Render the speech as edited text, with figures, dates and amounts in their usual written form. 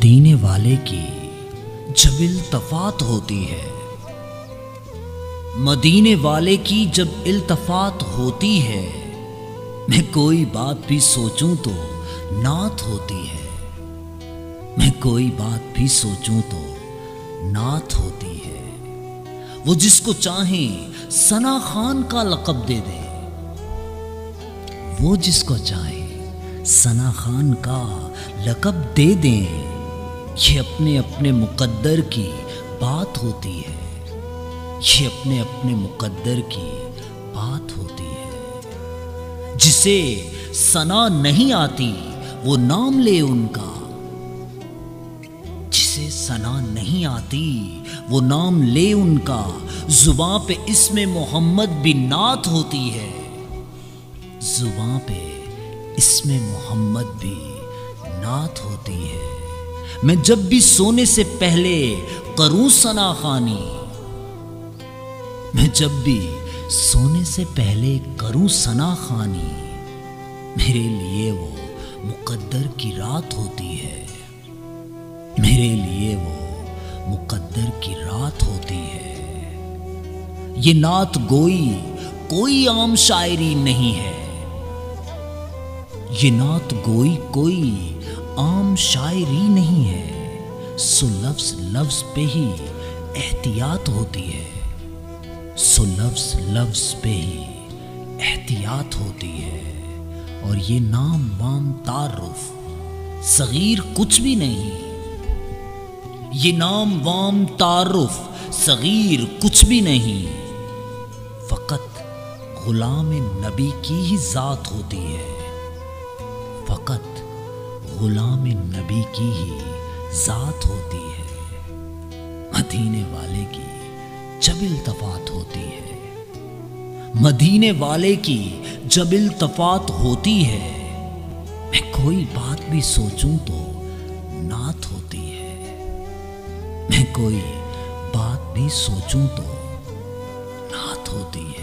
मदीने वाले की जब इल्तफात होती है, मदीने वाले की जब इल्तफात होती है, मैं कोई बात भी सोचूं तो नात होती है। मैं कोई बात भी सोचूं तो नात होती है। वो जिसको चाहे सना खान का लक़ब दे दे, वो जिसको चाहे सना खान का लक़ब दे दें, ये अपने अपने मुक़द्दर की बात होती है। ये अपने अपने मुक़द्दर की बात होती है। जिसे सना नहीं आती वो नाम ले उनका, जिसे सना नहीं आती वो नाम ले उनका। ज़ुबां पे इसमें मोहम्मद भी नात होती है, ज़ुबां पे इसमें मोहम्मद भी नात होती है। मैं जब भी सोने से पहले करूं सना खानी, मैं जब भी सोने से पहले करूं सना खानी, मेरे लिए वो मुक़द्दर की रात होती है। मेरे लिए वो मुक़द्दर की रात होती है। ये नात गोई कोई आम शायरी नहीं है, ये नात गोई कोई आम शायरी नहीं है। सो लफ्ज़ लफ्ज़ पे ही एहतियात होती है, सो लफ्ज़ लफ्ज़ पे ही एहतियात होती है। और ये नाम वाम तारुफ सगीर कुछ भी नहीं, ये नाम वाम तारुफ सगीर कुछ भी नहीं। फ़कत गुलाम नबी की ही ज़ात होती है, फ़कत गुलाम नबी की ही ज़ात होती है। मदीने वाले की जब इल्तफात होती है, मदीने वाले की जब इल्तफात होती है, मैं कोई बात भी सोचूं तो नात होती है। मैं कोई बात भी सोचूं तो नात होती है।